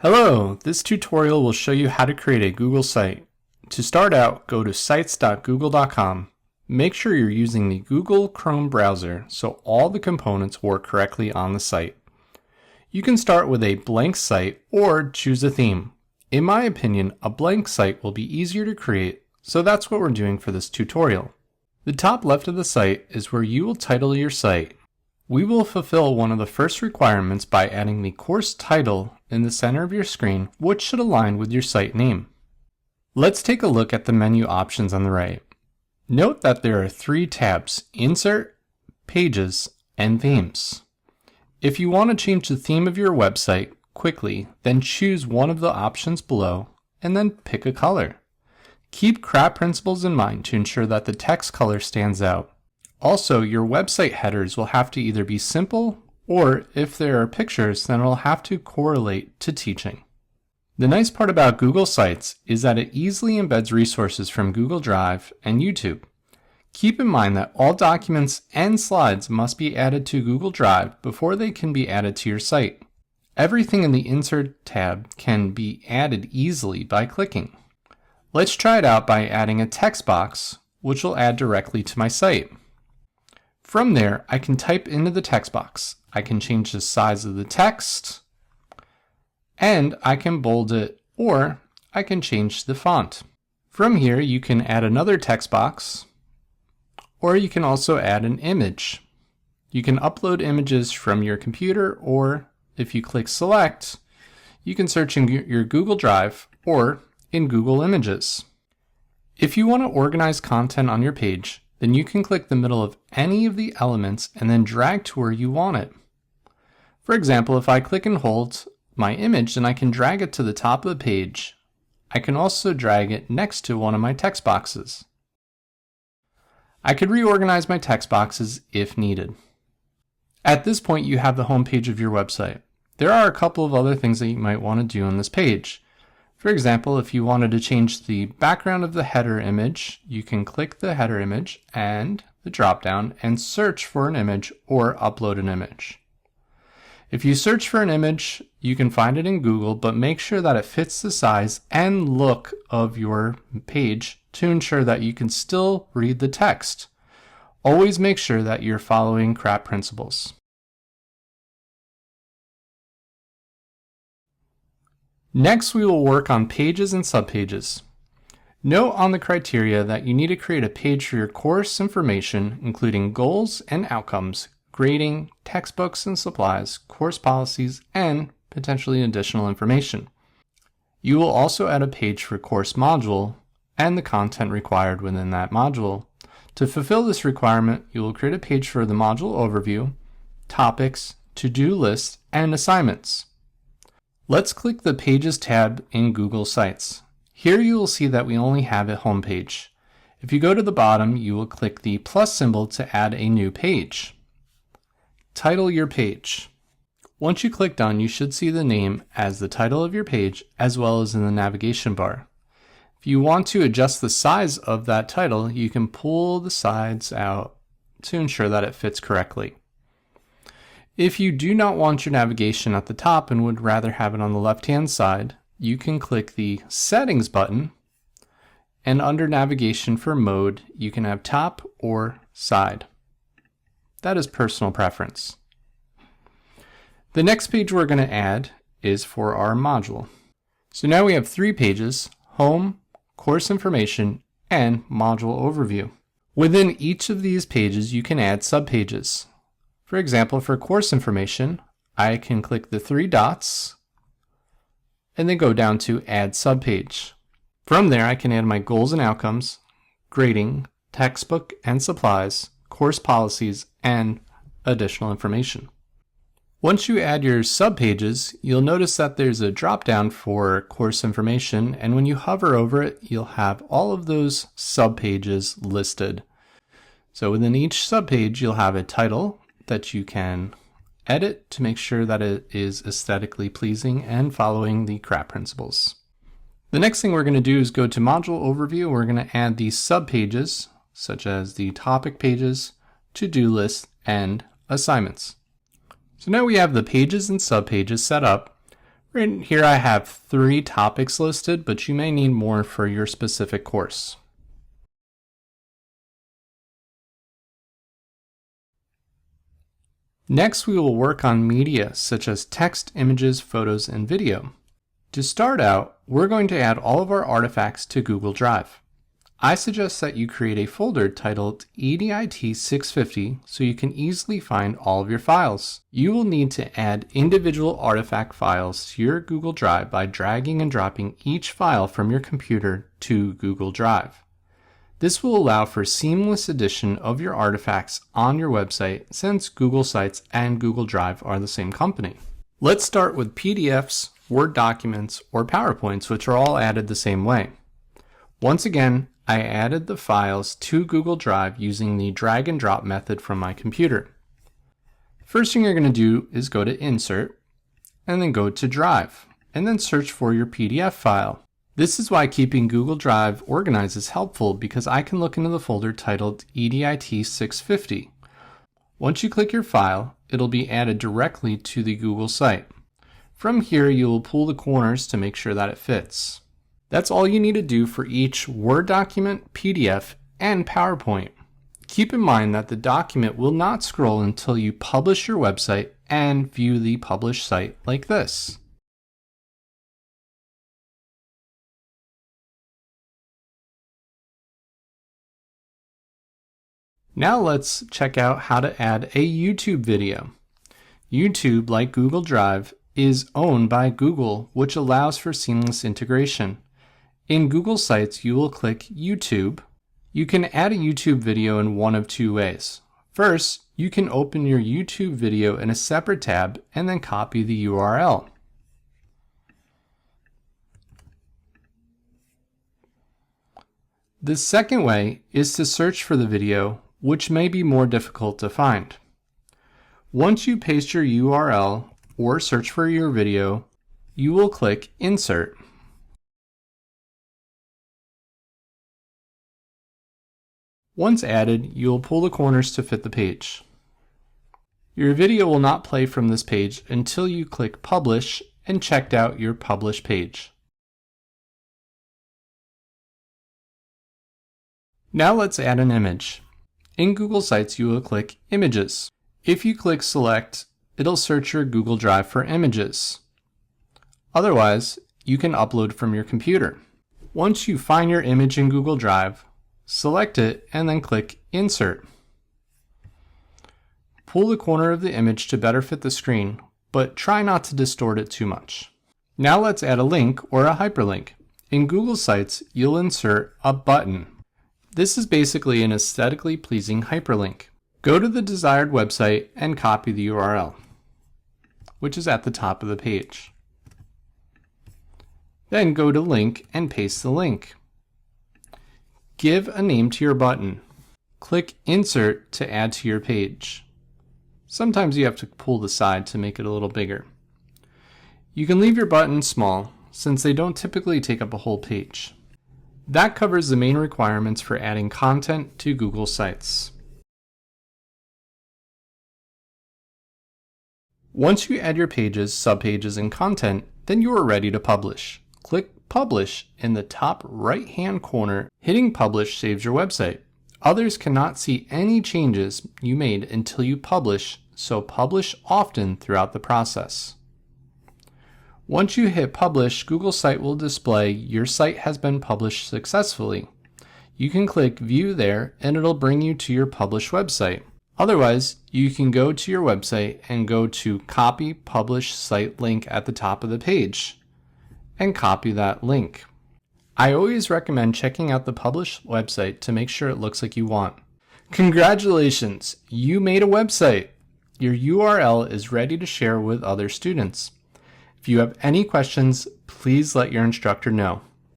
Hello, this tutorial will show you how to create a Google site. To start out, go to sites.google.com. Make sure you're using the Google Chrome browser so all the components work correctly on the site. You can start with a blank site or choose a theme. In my opinion, a blank site will be easier to create, so that's what we're doing for this tutorial. The top left of the site is where you will title your site. We will fulfill one of the first requirements by adding the course title in the center of your screen, which should align with your site name. Let's take a look at the menu options on the right. Note that there are three tabs: Insert, Pages, and Themes. If you want to change the theme of your website quickly, then choose one of the options below and then pick a color. Keep CRAP principles in mind to ensure that the text color stands out. Also, your website headers will have to either be simple, or if there are pictures, then it'll have to correlate to teaching. The nice part about Google Sites is that it easily embeds resources from Google Drive and YouTube. Keep in mind that all documents and slides must be added to Google Drive before they can be added to your site. Everything in the Insert tab can be added easily by clicking. Let's try it out by adding a text box, which will add directly to my site. From there, I can type into the text box. I can change the size of the text, and I can bold it, or I can change the font. From here, you can add another text box, or you can also add an image. You can upload images from your computer, or if you click Select, you can search in your Google Drive or in Google Images. If you want to organize content on your page, then you can click the middle of any of the elements and then drag to where you want it. For example, if I click and hold my image, then I can drag it to the top of the page. I can also drag it next to one of my text boxes. I could reorganize my text boxes if needed. At this point, you have the home page of your website. There are a couple of other things that you might want to do on this page. For example, if you wanted to change the background of the header image, you can click the header image and the drop-down and search for an image or upload an image. If you search for an image, you can find it in Google, but make sure that it fits the size and look of your page to ensure that you can still read the text. Always make sure that you're following CRAP principles. Next, we will work on pages and subpages. Note on the criteria that you need to create a page for your course information, including goals and outcomes, grading, textbooks and supplies, course policies, and potentially additional information. You will also add a page for course module and the content required within that module. To fulfill this requirement, you will create a page for the module overview, topics, to-do list, and assignments. Let's click the Pages tab in Google Sites. Here you will see that we only have a home page. If you go to the bottom, you will click the plus symbol to add a new page. Title your page. Once you click Done, you should see the name as the title of your page as well as in the navigation bar. If you want to adjust the size of that title, you can pull the sides out to ensure that it fits correctly. If you do not want your navigation at the top and would rather have it on the left-hand side, you can click the Settings button, and under Navigation for Mode, you can have top or side. That is personal preference. The next page we're going to add is for our module. So now we have three pages: Home, Course Information, and Module Overview. Within each of these pages, you can add subpages. For example, for course information, I can click the three dots and then go down to Add Subpage. From there, I can add my goals and outcomes, grading, textbook and supplies, course policies, and additional information. Once you add your subpages, you'll notice that there's a drop-down for course information, and when you hover over it, you'll have all of those subpages listed. So within each subpage, you'll have a title that you can edit to make sure that it is aesthetically pleasing and following the CRAP principles. The next thing we're going to do is go to Module Overview. We're going to add these subpages, such as the topic pages, to-do list, and assignments. So now we have the pages and subpages set up. Right here I have 3 topics listed, but you may need more for your specific course. Next, we will work on media such as text, images, photos, and video. To start out, we're going to add all of our artifacts to Google Drive. I suggest that you create a folder titled EDIT650 so you can easily find all of your files. You will need to add individual artifact files to your Google Drive by dragging and dropping each file from your computer to Google Drive. This will allow for seamless addition of your artifacts on your website since Google Sites and Google Drive are the same company. Let's start with PDFs, Word documents, or PowerPoints, which are all added the same way. Once again, I added the files to Google Drive using the drag and drop method from my computer. First thing you're going to do is go to Insert, and then go to Drive, and then search for your PDF file. This is why keeping Google Drive organized is helpful because I can look into the folder titled EDIT650. Once you click your file, it'll be added directly to the Google site. From here, you will pull the corners to make sure that it fits. That's all you need to do for each Word document, PDF, and PowerPoint. Keep in mind that the document will not scroll until you publish your website and view the published site like this. Now let's check out how to add a YouTube video. YouTube, like Google Drive, is owned by Google, which allows for seamless integration. In Google Sites, you will click YouTube. You can add a YouTube video in one of 2 ways. First, you can open your YouTube video in a separate tab and then copy the URL. The second way is to search for the video, which may be more difficult to find. Once you paste your URL or search for your video, you will click Insert. Once added, you will pull the corners to fit the page. Your video will not play from this page until you click Publish and checked out your Publish page. Now let's add an image. In Google Sites, you will click Images. If you click Select, it'll search your Google Drive for images. Otherwise, you can upload from your computer. Once you find your image in Google Drive, select it and then click Insert. Pull the corner of the image to better fit the screen, but try not to distort it too much. Now let's add a link or a hyperlink. In Google Sites, you'll insert a button. This is basically an aesthetically pleasing hyperlink. Go to the desired website and copy the URL, which is at the top of the page. Then go to Link and paste the link. Give a name to your button. Click Insert to add to your page. Sometimes you have to pull the side to make it a little bigger. You can leave your buttons small since they don't typically take up a whole page. That covers the main requirements for adding content to Google Sites. Once you add your pages, subpages, and content, then you are ready to publish. Click Publish in the top right-hand corner. Hitting Publish saves your website. Others cannot see any changes you made until you publish, so publish often throughout the process. Once you hit Publish, Google Site will display your site has been published successfully. You can click View there and it'll bring you to your published website. Otherwise, you can go to your website and go to Copy Publish Site link at the top of the page and copy that link. I always recommend checking out the published website to make sure it looks like you want. Congratulations! You made a website! Your URL is ready to share with other students. If you have any questions, please let your instructor know.